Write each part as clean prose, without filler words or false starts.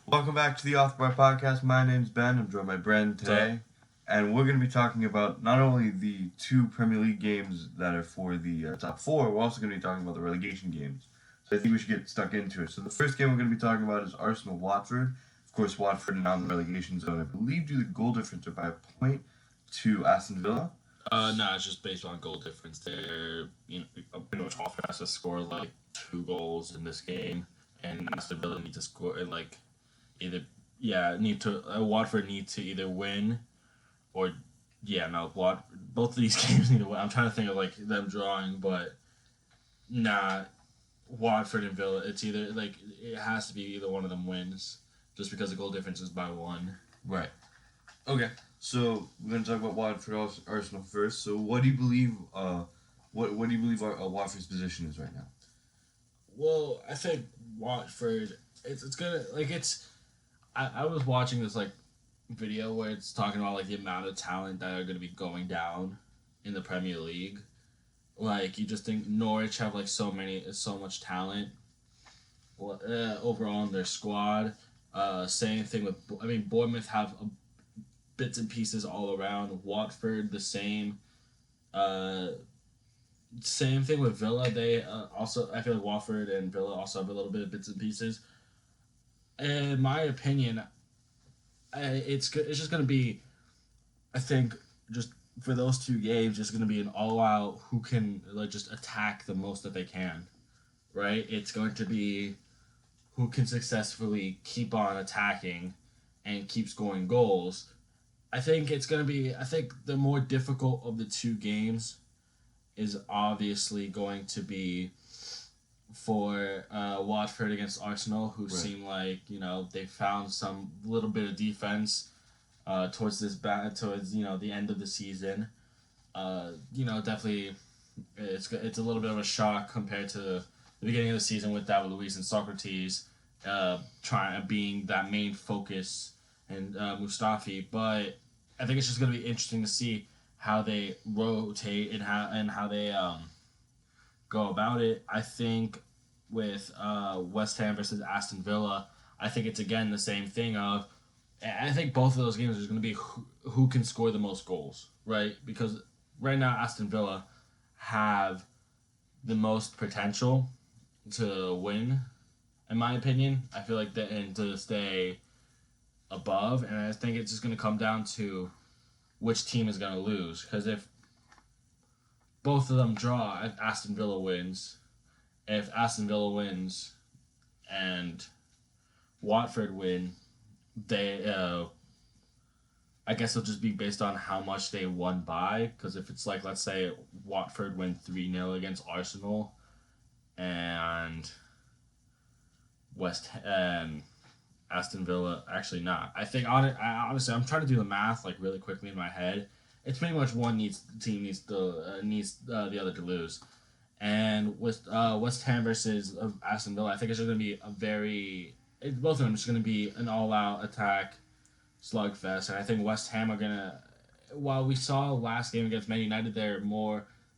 Welcome back to the Off the Bar Podcast. My name's Ben. I'm joined by Bren today. And we're going to be talking about not only the two Premier League games that are for the top four, we're also going to be talking about the relegation games. So I think we should get stuck into it. So the first game we're going to be talking about is Arsenal-Watford. Of course, Watford are now in the relegation zone. I believe due to goal difference by a point to Aston Villa. No, it's just based on goal difference. They're, pretty much Watford has to score like 2 goals in this game, and Aston Villa need to score Watford need to either win, or both of these games need to win. I'm trying to think of like them drawing, but Watford and Villa. It's either it has to be either one of them wins, just because the goal difference is by 1. Right. Okay. So we're going to talk about Watford Arsenal first. So what do you believe? What do you believe Watford's position is right now? Well, I think Watford. It's gonna I was watching this video where it's talking about the amount of talent that are gonna be going down in the Premier League. Like, you just think Norwich have so much talent overall in their squad. Same thing with Bournemouth have bits and pieces all around. Watford the same. Same thing with Villa. They also, I feel like Watford and Villa also have a little bit of bits and pieces. In my opinion, it's just going to be, I think, just for those two games, it's going to be an all-out who can just attack the most that they can, right? It's going to be who can successfully keep on attacking and keep scoring goals. I think the more difficult of the two games is obviously going to be for Watford against Arsenal, who seem like they found some little bit of defense towards the end of the season. Definitely it's a little bit of a shock compared to the beginning of the season with David Luiz and Socrates being that main focus and Mustafi, but I think it's just going to be interesting to see how they rotate and how they go about it. I think with West Ham versus Aston Villa, I think it's again the same thing of, I think both of those games are going to be who can score the most goals, right? Because right now Aston Villa have the most potential to win, in my opinion. I feel like and to stay above, and I think it's just going to come down to which team is going to lose. Because if both of them draw, if Aston Villa wins, if Aston Villa wins and Watford win, they I guess it'll just be based on how much they won by. Because if it's let's say Watford win 3-0 against Arsenal, and Aston Villa, actually not. I think honestly, I'm trying to do the math really quickly in my head. It's pretty much one team needs the other to lose, and with West Ham versus Aston Villa, I think it's just going to be both of them is going to be an all-out attack slugfest, and I think West Ham are gonna. While we saw last game against Man United,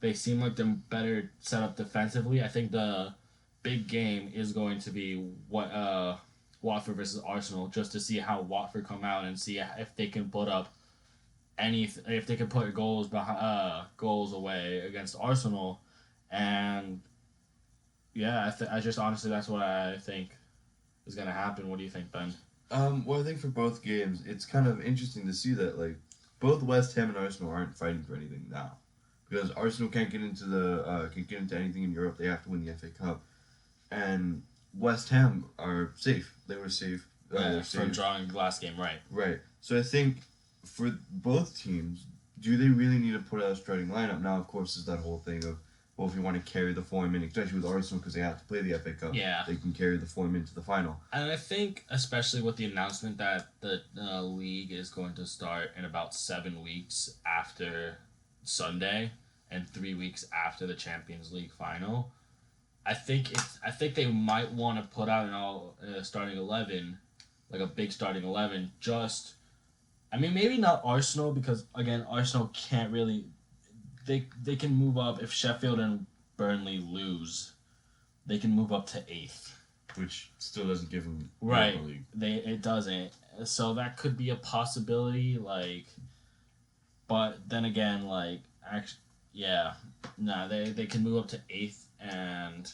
they seem like they're better set up defensively. I think the big game is going to be Watford versus Arsenal, just to see how Watford come out and see if they can put up if they can put goals away against Arsenal, and I just honestly that's what I think is gonna happen. What do you think, Ben? Well, I think for both games, it's kind of interesting to see that both West Ham and Arsenal aren't fighting for anything now, because Arsenal can't get into anything in Europe. They have to win the FA Cup, and West Ham are safe. They were safe. From drawing the last game, right? Right. So I think for both teams, do they really need to put out a starting lineup? Now, of course, is that whole thing of, well, if you want to carry the form in, especially with Arsenal because they have to play the FA Cup, they can carry the form into the final. And I think, especially with the announcement that the league is going to start in about 7 weeks after Sunday and 3 weeks after the Champions League final, I think they might want to put out an starting 11, a big starting 11. Maybe not Arsenal, because again Arsenal can't really. They can move up if Sheffield and Burnley lose. They can move up to 8th. Which still doesn't give them right. League. it doesn't. So that could be a possibility. Like, but then again, like, actually, yeah, nah, they can move up to eighth, and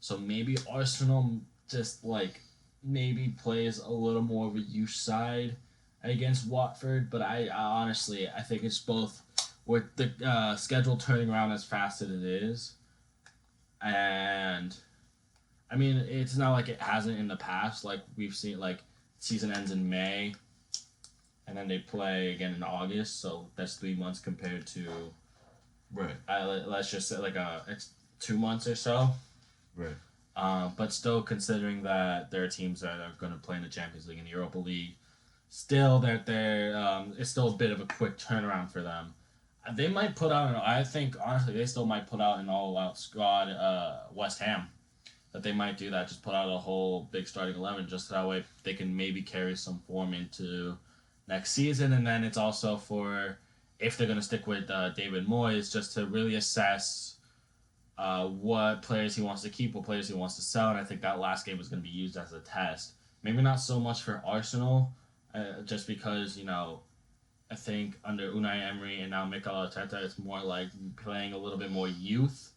so maybe Arsenal just like maybe plays a little more of a youth side against Watford. But I honestly I think it's both with the schedule turning around as fast as it is, and I mean it's not like it hasn't in the past. Like we've seen, like season ends in May, and then they play again in August. So that's 3 months compared to Right. let's just say like it's 2 months or so. Right. But still, considering that there are teams that are going to play in the Champions League and the Europa League, still that they're it's still a bit of a quick turnaround for them. They might put out I think honestly they still might put out an all-out squad. West Ham, that they might do that. Just put out a whole big starting 11, just that way they can maybe carry some form into next season. And then it's also for, if they're going to stick with David Moyes, just to really assess what players he wants to keep, what players he wants to sell. And I think that last game was going to be used as a test. Maybe not so much for Arsenal, just because, I think under Unai Emery and now Mikel Arteta, it's more like playing a little bit more youth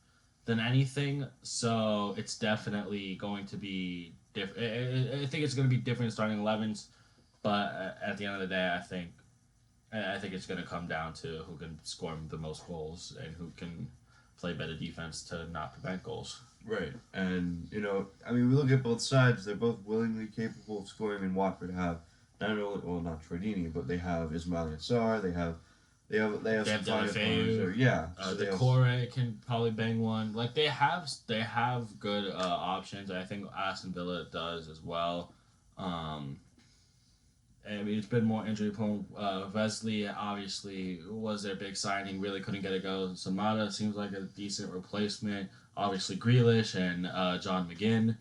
than anything. So it's definitely going to be different. I think it's going to be different starting 11s, but at the end of the day, I think it's going to come down to who can score the most goals and who can play better defense to not prevent goals. Right. And, we look at both sides. They're both willingly capable of scoring, and Watford have not only, well, not Troydini, but they have Ismail Yassar, they have some fine players there. Yeah. So Decore can probably bang one. Like they have good options. I think Aston Villa does as well. I mean, it's been more injury prone. Wesley obviously was their big signing. Really couldn't get it go. Samata seems like a decent replacement. Obviously Grealish and John McGinn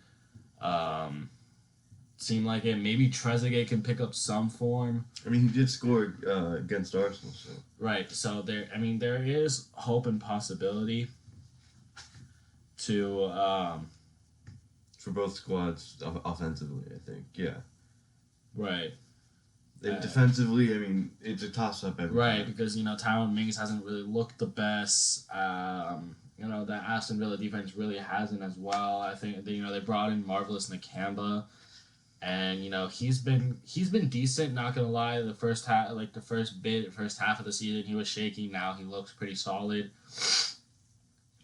seem like it. Maybe Trezeguet can pick up some form. I mean, he did score against Arsenal, so. Right. So there is hope and possibility to for both squads offensively, I think. Yeah. Right. Defensively, I mean, it's a toss-up every time. Because, Tyrone Mings hasn't really looked the best. That Aston Villa defense really hasn't as well. I think, they brought in Marvelous Nakamba, and, he's been decent, not going to lie. The first half of the season, he was shaky. Now he looks pretty solid.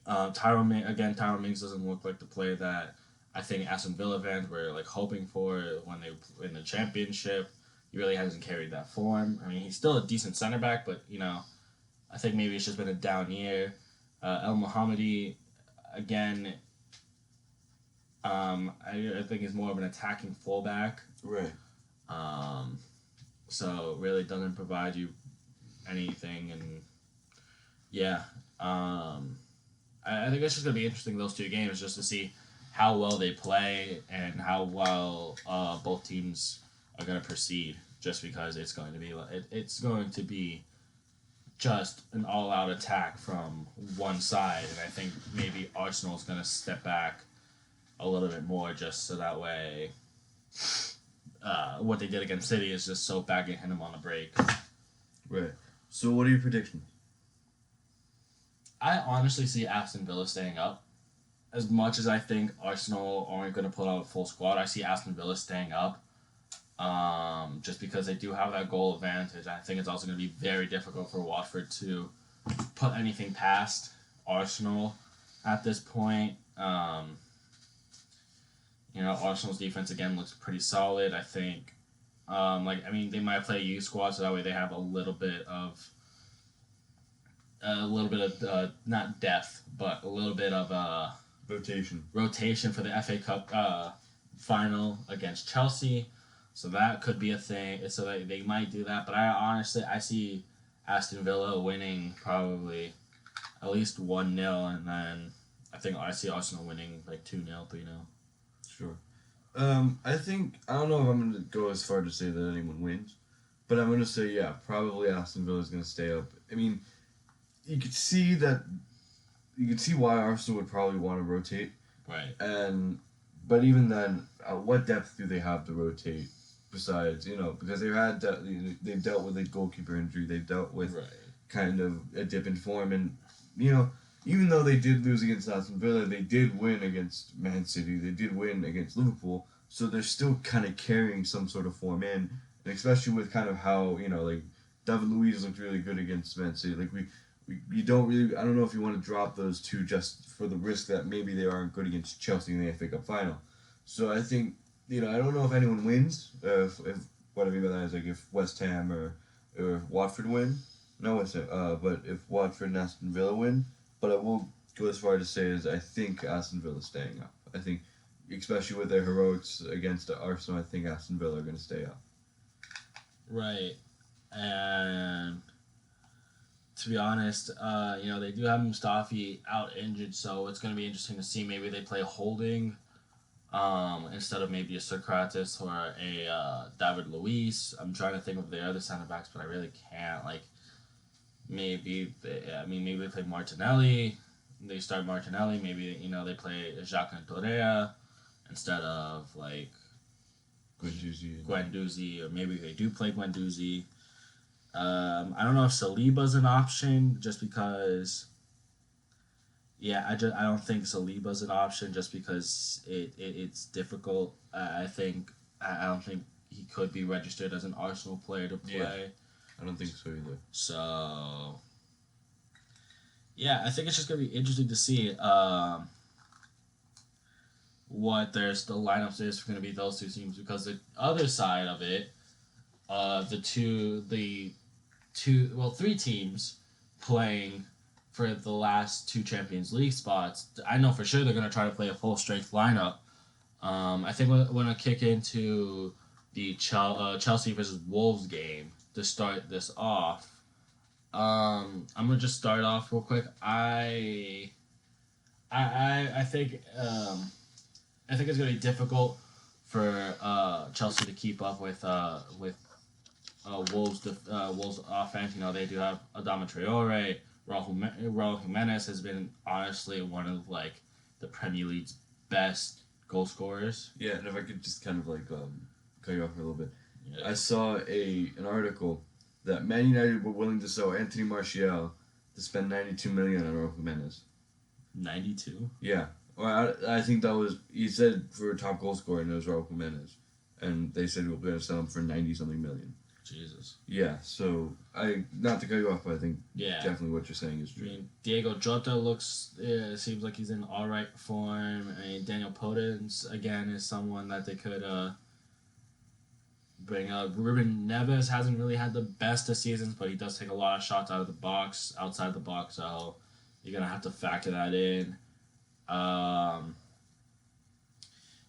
Tyrone Mings doesn't look like the player that I think Aston Villa fans were, hoping for when they were in the championship. He really hasn't carried that form. I mean, he's still a decent center back, but, I think maybe it's just been a down year. El Mohammadi, again, I think is more of an attacking fullback. Right. So really doesn't provide you anything. And, yeah. I think it's just going to be interesting, those two games, just to see how well they play and how well both teams are going to proceed, just because it's going to be just an all-out attack from one side. And I think maybe Arsenal's going to step back a little bit more, just so that way what they did against City is just so back and hit them on the break. Right. So what are your predictions? I honestly see Aston Villa staying up. As much as I think Arsenal aren't going to put out a full squad, I see Aston Villa staying up. Just because they do have that goal advantage. I think it's also going to be very difficult for Watford to put anything past Arsenal at this point. Arsenal's defense again looks pretty solid. I think, they might play a youth squad, so that way they have a little bit of not depth, but a little bit of rotation for the FA Cup final against Chelsea. So that could be a thing. So they might do that. But I see Aston Villa winning probably at least 1-0, and then I see Arsenal winning 2-0, 3-0. Sure. I don't know if I'm going to go as far to say that anyone wins, but I'm going to say, yeah, probably Aston Villa is going to stay up. I mean, you could see why Arsenal would probably want to rotate. Right. But even then, what depth do they have to rotate? besides, because they've dealt with a goalkeeper injury, they've dealt with Right. kind of a dip in form, and even though they did lose against Aston Villa, they did win against Man City, they did win against Liverpool, so they're still kind of carrying some sort of form in, and especially with kind of how like David Luiz looked really good against Man City. Like you don't really, I don't know if you want to drop those two just for the risk that maybe they aren't good against Chelsea in the FA Cup final. So I think I don't know if anyone wins. If what I mean by that is like if West Ham or if Watford win. No, West Ham. But if Watford and Aston Villa win, but I will go as far to say is I think Aston Villa's staying up. I think, especially with their heroics against Arsenal, I think Aston Villa are going to stay up. Right. And to be honest, they do have Mustafi out injured, so it's going to be interesting to see. Maybe they play holding instead of maybe a Socrates or a David Luiz. I'm trying to think of the other center backs, but I really can't. Like, maybe they play Martinelli. They start Martinelli. Maybe they play Jacques and Torreira instead of like Guendouzi, or maybe they do play Guendouzi. I don't know if Saliba's an option just because. Yeah, I don't think Saliba's an option just because it's difficult. I don't think he could be registered as an Arsenal player to play. Yeah, I don't think so either. So, yeah, I think it's just gonna be interesting to see what the lineups is going to be those two teams, because the other side of it, three teams playing for the last two Champions League spots. I know for sure they're going to try to play a full strength lineup. I think we're going to kick into the Chelsea versus Wolves game to start this off. I'm gonna just start off real quick. I think it's gonna be difficult for Chelsea to keep up with Wolves offense. They do have Adama Traore. Raul Jimenez has been honestly one of like the Premier League's best goal scorers. Yeah, and if I could just kind of like cut you off for a little bit, Yeah. I saw an article that Man United were willing to sell Anthony Martial to spend 92 million on Raul Jimenez. 92. Yeah, well, I think that was he said for a top goal scorer, and it was Raul Jimenez, and they said we were going to sell him for 90 something million. Jesus. Yeah, so not to cut you off, but I think Yeah. definitely what you're saying is true. I mean, Diego Jota seems like he's in all right form. I mean, Daniel Podence again is someone that they could bring up. Ruben Neves hasn't really had the best of seasons, but he does take a lot of shots outside the box, so you're gonna have to factor that in.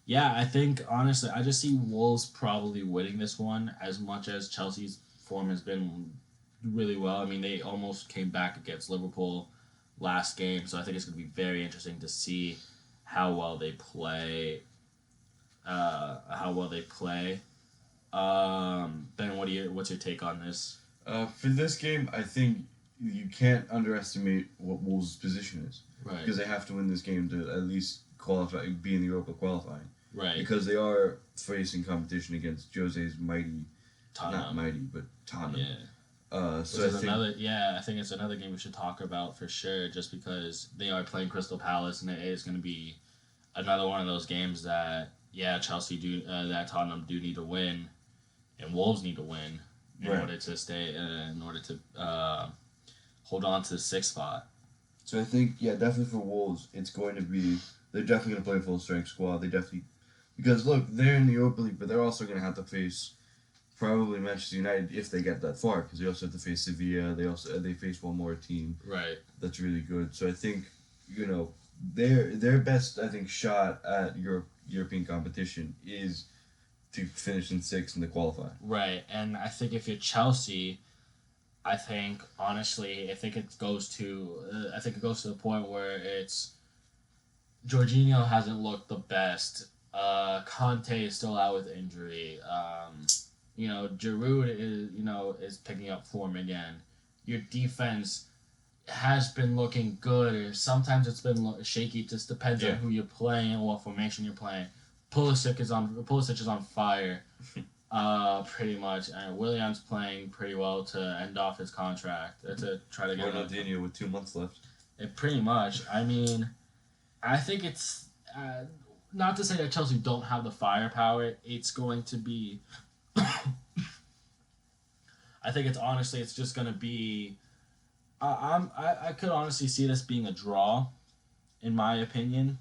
Yeah, I think honestly, I just see Wolves probably winning this one as much as Chelsea's form has been really well. I mean, they almost came back against Liverpool last game, so I think it's going to be very interesting to see how well they play. Ben, what's your take on this? For this game, I think you can't underestimate what Wolves' position is. Right. Because they have to win this game to at least qualify, be in the Europa qualifying. Right. Because they are facing competition against Jose's mighty, Tottenham. not mighty, but Tottenham. Yeah. So I think it's another game we should talk about for sure, just because they are playing Crystal Palace, and it is going to be another one of those games that that Tottenham do need to win, and Wolves need to win in order to stay, hold on to the sixth spot. So I think, definitely for Wolves, they're definitely going to play a full strength squad. Because look, they're in the Europa League, but they're also going to have to face probably Manchester United if they get that far, because they also have to face Sevilla. They face one more team Right. that's really good. So I think their best shot at European competition is to finish in sixth in the qualifying. Right, and I think if you're Chelsea, I think it goes to the point where it's Jorginho hasn't looked the best. Conte is still out with injury. Giroud is picking up form again. Your defense has been looking good. Sometimes it's been shaky. It just depends on who you're playing and what formation you're playing. Pulisic is on fire. Pretty much. Willian's playing pretty well to end off his contract to try to get. Ronaldinho with 2 months left. Pretty much. I mean, I think it's not to say that Chelsea don't have the firepower. It's going to be. I think it's just going to be. I could honestly see this being a draw, in my opinion.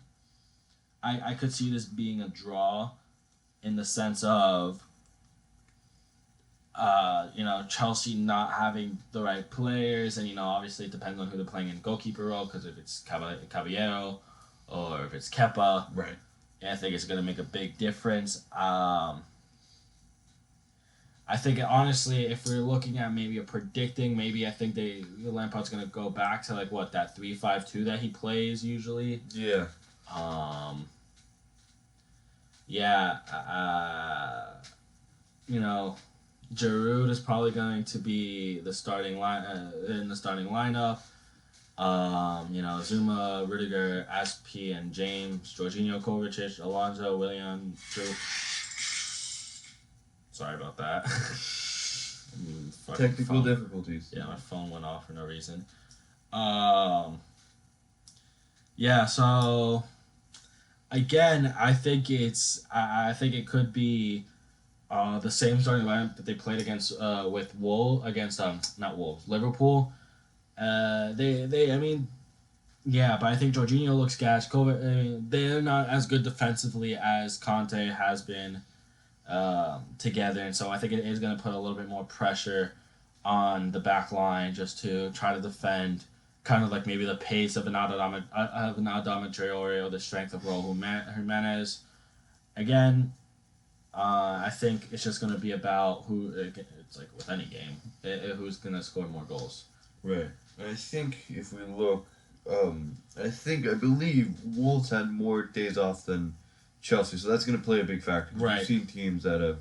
I could see this being a draw, in the sense of. Chelsea not having the right players, and obviously it depends on who they're playing in goalkeeper role. Because if it's Caballero or if it's Kepa, right? I think it's going to make a big difference. I think honestly, if we're looking at maybe I think Lampard's going to go back to that 3-5-2 that he plays usually. Yeah. Yeah. Giroud is probably going to be the starting in the starting lineup. Zuma, Rudiger, Aspi, and James, Jorginho, Kovacic, Alonso, Willian, Drew. Sorry about that. Technical difficulties. Yeah, my phone went off for no reason. So again, I think it could be the same starting lineup that they played against Liverpool. But I think Jorginho looks gassed. They're not as good defensively as Conte has been together, and so I think it is going to put a little bit more pressure on the back line just to try to defend, kind of like maybe the pace of an Adama Traore or the strength of Raul Jimenez. Again, I think it's just going to be about who. It's like with any game, who's going to score more goals. Right. I think if we look, I believe Wolves had more days off than Chelsea, so that's going to play a big factor. Right. We've seen teams that have,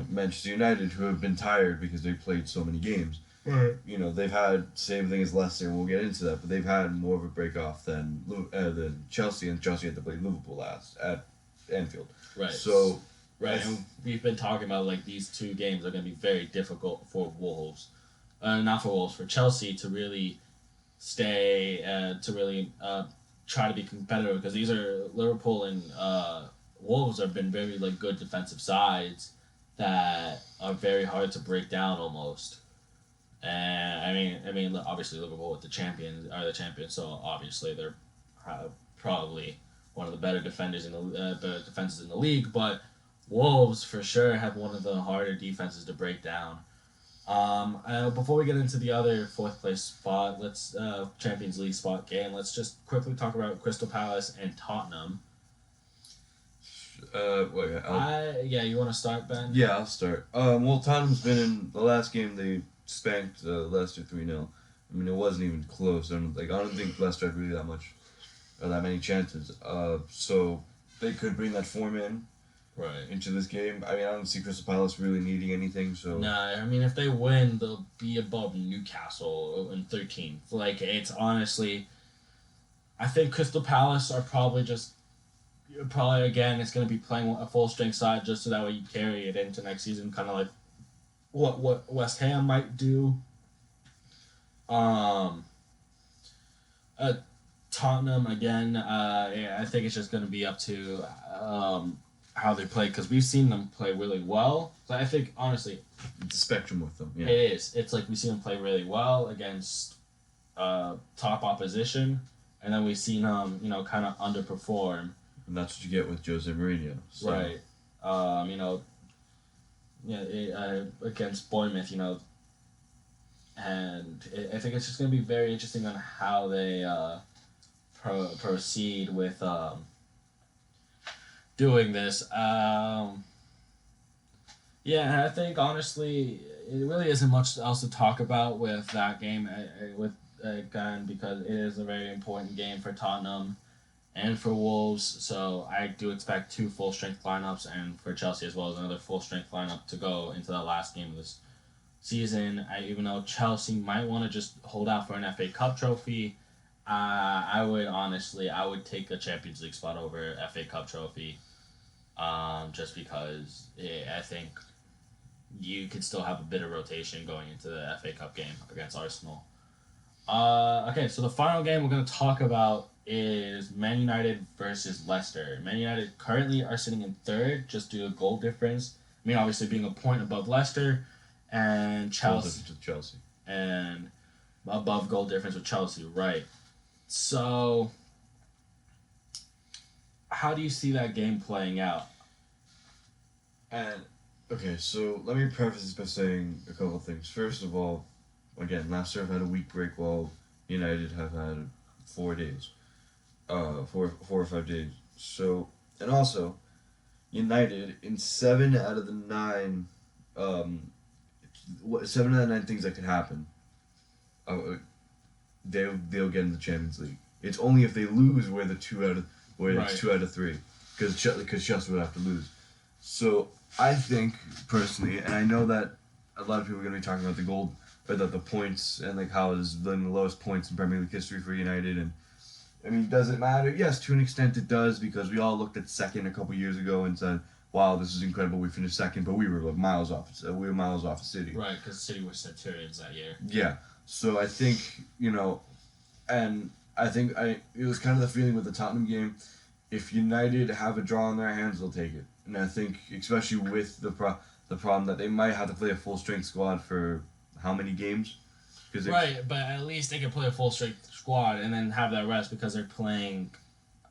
Manchester United who have been tired because they've played so many games. Right. They've had same thing as Leicester, and we'll get into that, but they've had more of a break off than Chelsea, and Chelsea had to play Liverpool last at Anfield. Right. So. Right, and we've been talking about these two games are going to be very difficult for Wolves, not for Wolves, for Chelsea to really stay try to be competitive, because these are Liverpool and Wolves have been very good defensive sides that are very hard to break down almost. And I mean obviously Liverpool are the champions, so obviously they're probably one of the better defenders in the defenses in the league, but Wolves for sure have one of the harder defenses to break down. Before we get into the other fourth place spot, let's Champions League spot game. Let's just quickly talk about Crystal Palace and Tottenham. You want to start, Ben? Yeah, I'll start. Tottenham's been in the last game. They spanked Leicester 3-0. I mean, it wasn't even close. I don't think Leicester had really that many chances. So they could bring that form in. Right. Into this game. I mean, I don't see Crystal Palace really needing anything, so... Nah, I mean, if they win, they'll be above Newcastle in 13th. It's honestly... I think Crystal Palace are probably again, it's going to be playing a full-strength side just so that way you carry it into next season, kind of like what West Ham might do. Tottenham, again, I think it's just going to be up to... how they play, because we've seen them play really well. So I think, honestly... It's a spectrum with them, yeah. It is. It's we've seen them play really well against top opposition, and then we've seen them, kind of underperform. And that's what you get with Jose Mourinho. So. Right. Against Bournemouth, and I think it's just going to be very interesting on how they proceed with... doing this. I think honestly it really isn't much else to talk about with that game because it is a very important game for Tottenham and for Wolves, so I do expect two full strength lineups, and for Chelsea as well as another full strength lineup to go into that last game of this season. Even though Chelsea might want to just hold out for an FA Cup trophy, I would take a Champions League spot over FA Cup trophy. Just because I think you could still have a bit of rotation going into the FA Cup game against Arsenal. Okay, so the final game we're going to talk about is Man United versus Leicester. Man United currently are sitting in third just due to goal difference. I mean, obviously being a point above Leicester and Chelsea. Goal difference with Chelsea. And above goal difference with Chelsea, right. So, how do you see that game playing out? And okay, so let me preface this by saying a couple of things. First of all, again, Leicester have had a week break while United have had 4 days, 4 or 5 days. So, and also, United in 7 out of the 9, 7 out of 9 things that could happen, they'll get in the Champions League. It's only if they lose where it's 2 out of 3, because Chelsea would have to lose. So I think personally, and I know that a lot of people are going to be talking about the points and like how it is the lowest points in Premier League history for United, and I mean, does it matter? Yes, to an extent it does, because we all looked at second a couple years ago and said, "Wow, this is incredible. We finished second," but we were like miles off. We were miles off of City. Right, because City were Centurions that year. Yeah. So I think and I think it was kind of the feeling with the Tottenham game. If United have a draw on their hands, they'll take it. And I think, especially with the problem that they might have to play a full strength squad for how many games? Right, but at least they can play a full strength squad and then have that rest because they're playing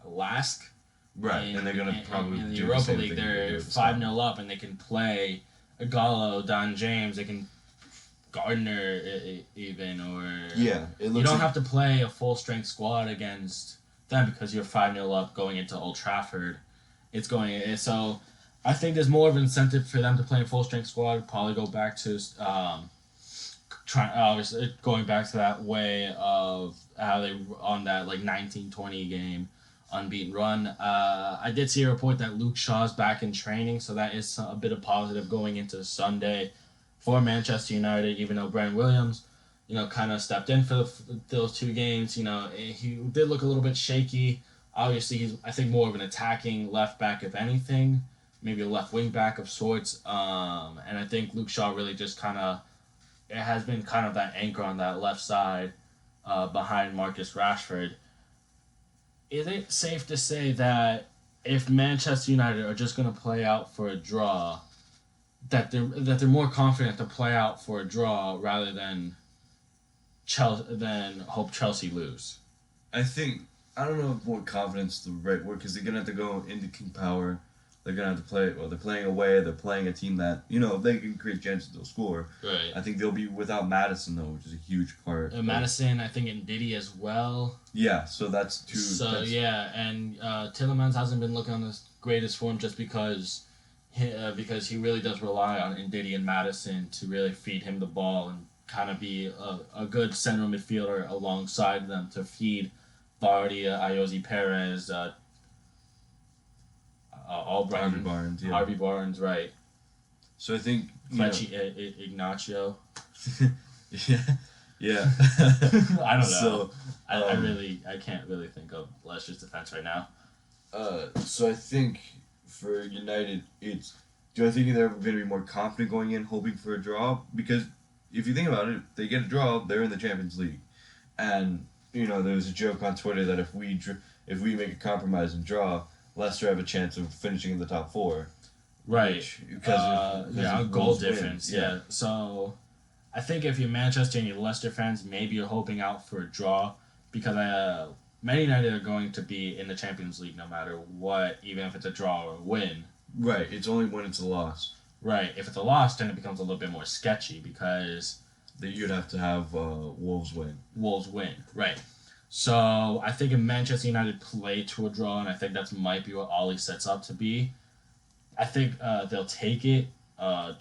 Lask. Right, and they're gonna probably in the do Europa the same League. thing They're 5-0 up, and they can play Gallo, Don James. They can Gardner even, or yeah. You don't have to play a full strength squad against them because you're 5-0 up going into Old Trafford. So I think there's more of an incentive for them to play a full strength squad. Probably go back to going back to that way of how they on that like 1920 game unbeaten run. I did see a report that Luke Shaw's back in training, so that is a bit of positive going into Sunday for Manchester United. Even though Brent Williams, kind of stepped in for those 2 games, he did look a little bit shaky. Obviously, he's I think more of an attacking left back if anything, maybe a left wing back of sorts. And I think Luke Shaw really just it has been kind of that anchor on that left side behind Marcus Rashford. Is it safe to say that if Manchester United are just going to play out for a draw, that they're more confident to play out for a draw rather than hope Chelsea lose? I don't know if more confidence is the right word, because they're gonna have to go into King Power. They're gonna have to play. Well, they're playing away. They're playing a team that if they can create chances, they'll score. Right. I think they'll be without Madison though, which is a huge part. Madison, I think, and Diddy as well. Yeah, so that's 2. So yeah, and Tielemans hasn't been looking on the greatest form just because he really does rely on Ndidi and Madison to really feed him the ball and kind of be a good central midfielder alongside them to feed Vardy, Ayoze Perez, Albright, Harvey Barnes, right. So I think Ignacio. yeah. I don't know. So I can't really think of Leicester's defense right now. So I think for United, do I think they're going to be more confident going in, hoping for a draw? Because if you think about it, they get a draw, they're in the Champions League, and there was a joke on Twitter that if we make a compromise and draw, Leicester have a chance of finishing in the top 4. Right. Because of goal difference. Yeah. So I think if you're Manchester and you're Leicester fans, maybe you're hoping out for a draw, because Man United are going to be in the Champions League no matter what, even if it's a draw or a win. Right. It's only when it's a loss. Right. If it's a loss, then it becomes a little bit more sketchy because you'd have to have Wolves win. Wolves win. Right. So I think if Manchester United play to a draw, and I think that might be what Ollie sets up to be, I think they'll take it. I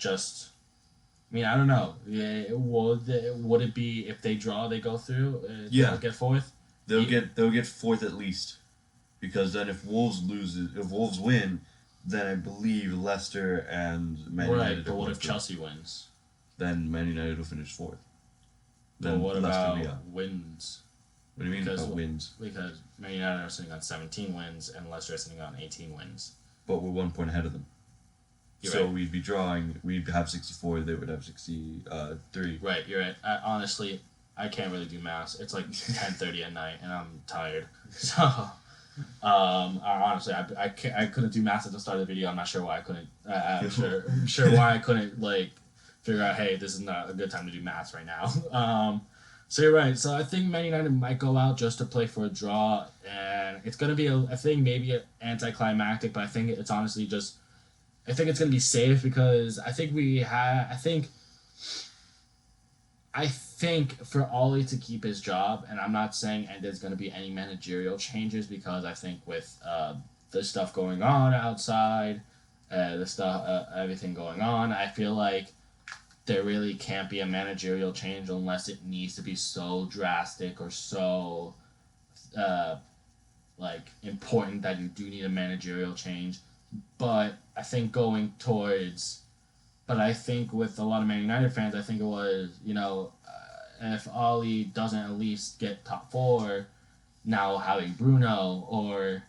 don't know. Would it be if they draw, they go through? Yeah. They'll get 4th? They'll get 4th at least. Because then if Wolves win, then I believe Leicester and Man United. Right, but what if Chelsea wins? Then Man United will finish 4th. Then what about wins? What do you mean about wins? Because Man United are sitting on 17 wins and Leicester are sitting on 18 wins. But we're 1 point ahead of them. So we'd be drawing. We'd have 64. They would have 63. Right, you're right. Honestly, I can't really do math. It's like 10:30 at night, and I'm tired. So, honestly, I couldn't do math at the start of the video. I'm not sure why I couldn't. I'm sure why I couldn't like figure out. Hey, this is not a good time to do math right now. So you're right. So I think Man United might go out just to play for a draw, and it's gonna be I think maybe anticlimactic, but I think it's honestly just. I think it's gonna be safe because I think for Ollie to keep his job, and I'm not saying there's going to be any managerial changes because I think with the stuff going on outside, everything going on, I feel like there really can't be a managerial change unless it needs to be so drastic or so important that you do need a managerial change. But I think I think with a lot of Man United fans, I think it was, if Ollie doesn't at least get top 4, now having Bruno, or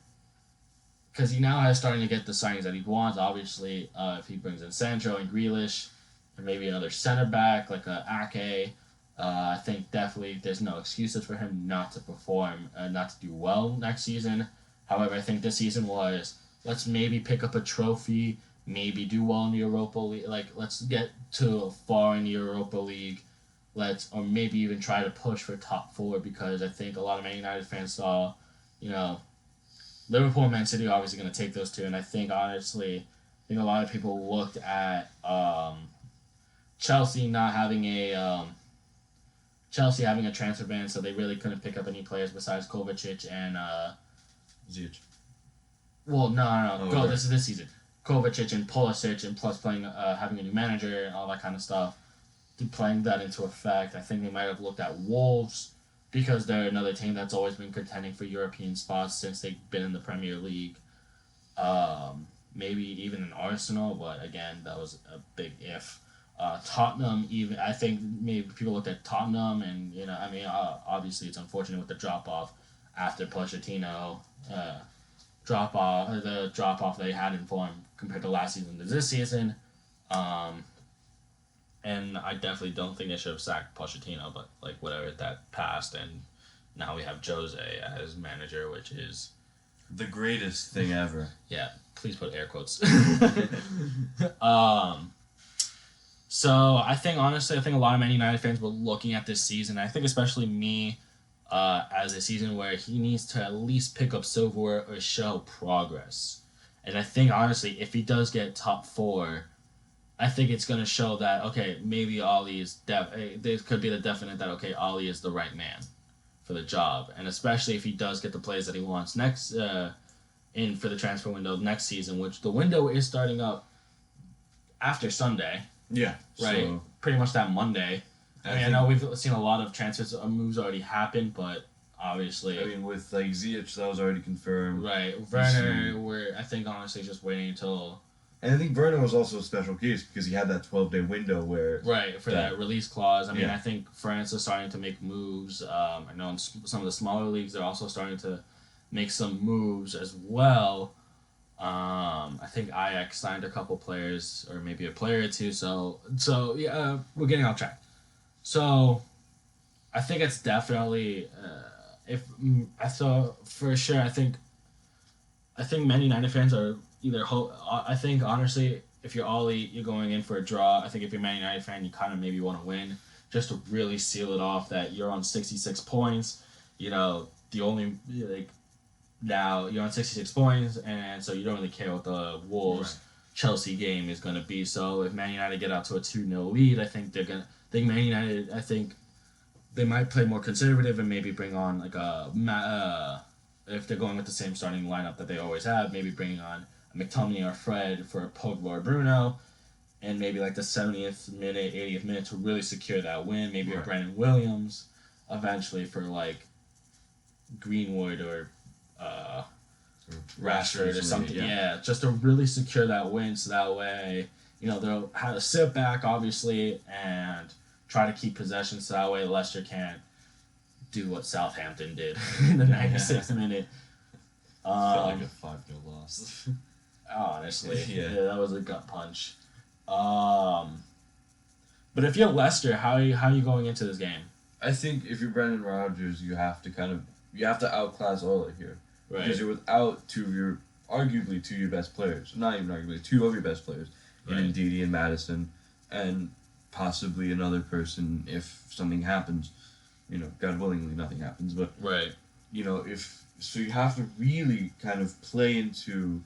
because he now has starting to get the signings that he wants. Obviously, if he brings in Sancho and Grealish, and maybe another center back like Ake, I think definitely there's no excuses for him not to perform, not to do well next season. However, I think this season was, let's maybe pick up a trophy, maybe do well in the Europa League. Let's get to far in the Europa League. Or maybe even try to push for top 4, because I think a lot of Man United fans saw, Liverpool and Man City are obviously going to take those two. And I think, honestly, a lot of people looked at Chelsea not having Chelsea having a transfer ban, so they really couldn't pick up any players besides Kovacic and Ziyech. Well, no. Oh, Go. right. This is this season. Kovacic and Pulisic, and plus playing, having a new manager and all that kind of stuff, playing that into effect. I think they might have looked at Wolves because they're another team that's always been contending for European spots since they've been in the Premier League. Maybe even an Arsenal, but again, that was a big if. Tottenham, even I think maybe people looked at Tottenham, and obviously it's unfortunate with the drop off after Pochettino. The drop off they had in form compared to last season to this season. And I definitely don't think they should have sacked Pochettino, but whatever, that passed, and now we have Jose as manager, which is the greatest thing ever. Yeah, please put air quotes. So I think a lot of Man United fans were looking at this season. I think especially me, as a season where he needs to at least pick up silverware or show progress. And I think honestly, if he does get top 4, I think it's going to show that, okay, maybe Ollie is there could be the definite that, okay, Ollie is the right man for the job. And especially if he does get the players that he wants next in for the transfer window next season, which the window is starting up after Sunday. Yeah. Right. So, pretty much that Monday. I know we've seen a lot of transfers moves already happen, but obviously. With Ziyech, that was already confirmed. Right. Werner, we're honestly just waiting until. And I think Werner was also a special case because he had that 12-day window where... Right, for that release clause. I think France is starting to make moves. I know in some of the smaller leagues, they're also starting to make some moves as well. I think Ajax signed a couple players, or maybe a player or two. So yeah, we're getting off track. So I think it's definitely... for sure, I think Man United fans are... I think, honestly, if you're Ollie, you're going in for a draw. I think if you're a Man United fan, you kind of maybe want to win just to really seal it off that you're on 66 points. Now you're on 66 points, and so you don't really care what the Wolves-Chelsea game is going to be. So if Man United get out to a 2-0 lead, I think Man United, I think they might play more conservative and maybe bring on if they're going with the same starting lineup that they always have, maybe bringing on McTominay or Fred for Pogba or Bruno, and maybe the 70th minute, 80th minute to really secure that win. Maybe a Brandon Williams eventually for Greenwood or Rashford or something. Yeah, just to really secure that win, so that way they'll have to sit back obviously and try to keep possession, so that way Leicester can't do what Southampton did in the 96th minute. Felt like a 5-0 loss. honestly. Yeah. That was a gut punch. But if you're Leicester, how are you going into this game? I think if you're Brendan Rodgers, you have to outclass Ola here Right. because you're without arguably two of your best players. Not even arguably, two of your best players, Right. in Ndidi and Madison, and possibly another person if something happens. God willingly, nothing happens, but Right. if so, you have to really kind of play into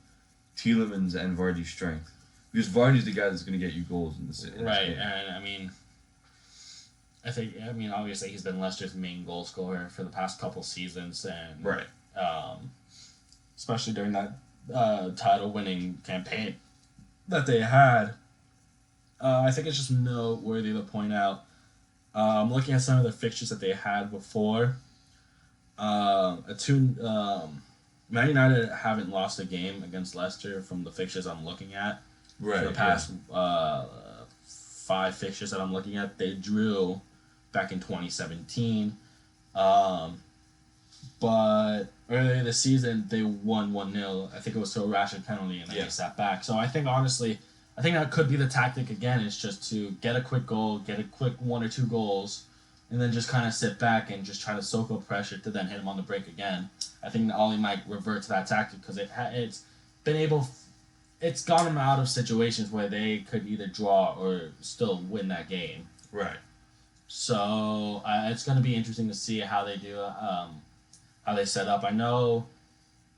Tielemans and Vardy's strength because Vardy's the guy that's going to get you goals in this Right, game. and I mean, obviously he's been Leicester's main goal scorer for the past couple seasons, and Right. Especially during that title-winning campaign that they had. I think it's just noteworthy to point out. I'm looking at some of the fixtures that they had before. Man United haven't lost a game against Leicester from the fixtures I'm looking at. Right. For the past 5 fixtures that I'm looking at, they drew back in 2017. But earlier this season, they won 1-0. I think it was to a Rashford penalty, and then they sat back. So I think, honestly, that could be the tactic again, is just to get a quick goal, get a quick 1 or 2 goals, and then just kind of sit back and just try to soak up pressure to then hit him on the break again. I think Ollie might revert to that tactic because it's gotten them out of situations where they could either draw or still win that game. Right. So it's going to be interesting to see how they do, how they set up. I know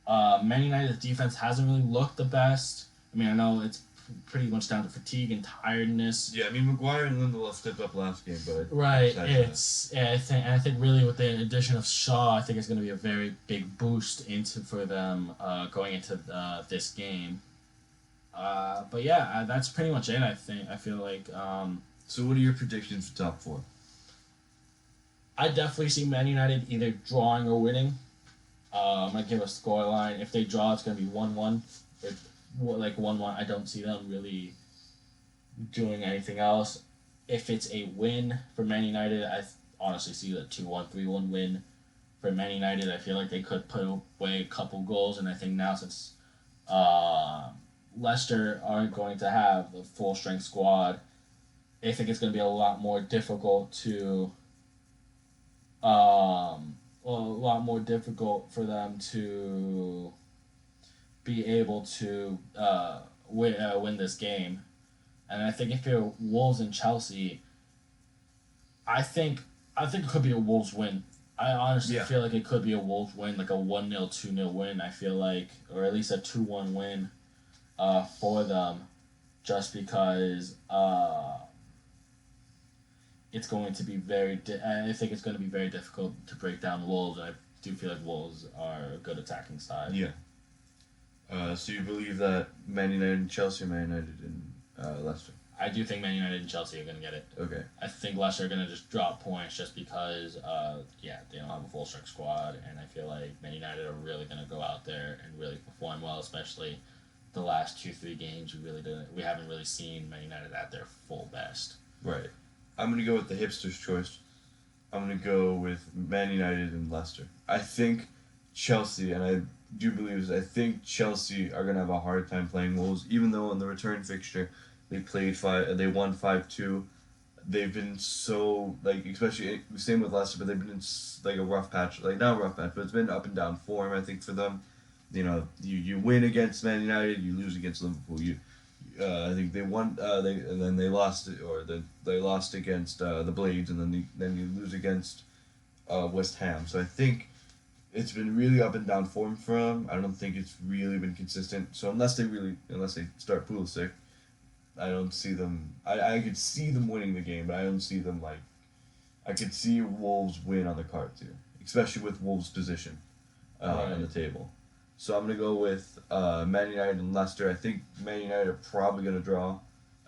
Man United's defense hasn't really looked the best. I mean, I know it's pretty much down to fatigue and tiredness. Yeah, I mean, Maguire and Lindelof stepped up last game, but right. I think really with the addition of Shaw, I think it's going to be a very big boost for them going into this game. But yeah, that's pretty much it. I feel like. So, what are your predictions for top 4? I definitely see Man United either drawing or winning. I'm gonna give a scoreline. If they draw, it's gonna be 1-1. Like 1-1. I don't see them really doing anything else. If it's a win for Man United, I honestly see the 2-1, 3-1 win for Man United. I feel like they could put away a couple goals, and I think now since Leicester aren't going to have the full strength squad, I think it's going to be a lot more difficult for them to be able to win this game. And I think if you're Wolves and Chelsea, I think it could be a Wolves win. I honestly feel like it could be a Wolves win, like a 1-0, 2-0 win. I feel like, or at least a 2-1 win for them, just because it's going to be I think it's going to be very difficult to break down Wolves. I do feel like Wolves are a good attacking side. Yeah. So you believe that Man United and Chelsea, Man United and Leicester? I do think Man United and Chelsea are going to get it. Okay. I think Leicester are going to just drop points just because, they don't have a full strength squad, and I feel like Man United are really going to go out there and really perform well, especially the last 2-3 games. We haven't really seen Man United at their full best. Right. I'm going to go with the hipster's choice. I'm going to go with Man United and Leicester. I think Chelsea, and I do believe this, I think Chelsea are going to have a hard time playing Wolves, even though in the return fixture they won 5-2. They've been so, especially, same with Leicester, but they've been in, a rough patch. Not a rough patch, but it's been up and down form, I think, for them. You win against Man United, you lose against Liverpool. I think they won. And then they lost they lost against the Blades, and then you lose against West Ham. So I think it's been really up and down form for them. I don't think it's really been consistent. So unless they start Pulisic, I don't see them. I could see them winning the game, but I don't see them I could see Wolves win on the cards here, especially with Wolves' position on the table. So I'm going to go with Man United and Leicester. I think Man United are probably going to draw.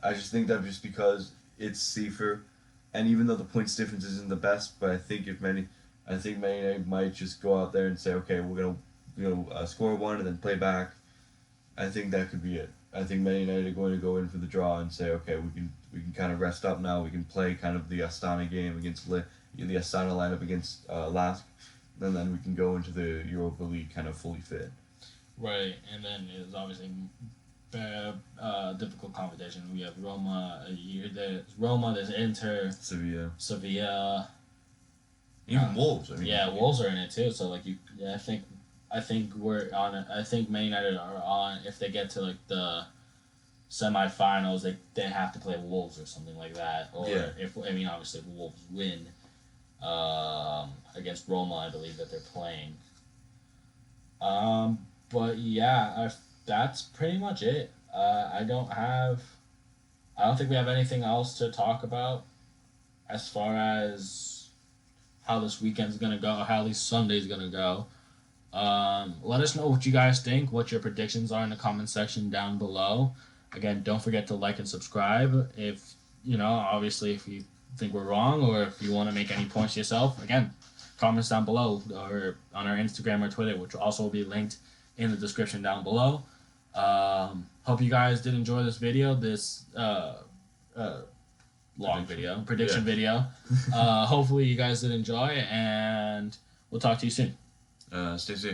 I just think that just because it's safer, and even though the points difference isn't the best, but I think Man United might just go out there and say, okay, we're going to score one and then play back. I think that could be it. I think Man United are going to go in for the draw and say, okay, we can kind of rest up now. We can play kind of the Astana game against the Astana lineup against Lask. And then we can go into the Europa League kind of fully fit. Right, and then it's obviously difficult competition. We have Roma. There's Roma. There's Inter. Sevilla. Even Wolves. I mean, Yeah, Wolves are in it too. So like I think we're on it. I think Man United are on. If they get to like the semifinals, they have to play Wolves or something like that. Or obviously if Wolves win against Roma, I believe that they're playing. But yeah, that's pretty much it. I don't think we have anything else to talk about as far as how this weekend's gonna go, how this Sunday's gonna go. Let us know what you guys think, what your predictions are in the comment section down below. Again, don't forget to like and subscribe. If obviously, if you think we're wrong or if you want to make any points yourself, again, comments down below or on our Instagram or Twitter, which will also be linked in the description down below. Hope you guys did enjoy this video, this long prediction video. Hopefully you guys did enjoy, and we'll talk to you soon. Stay safe.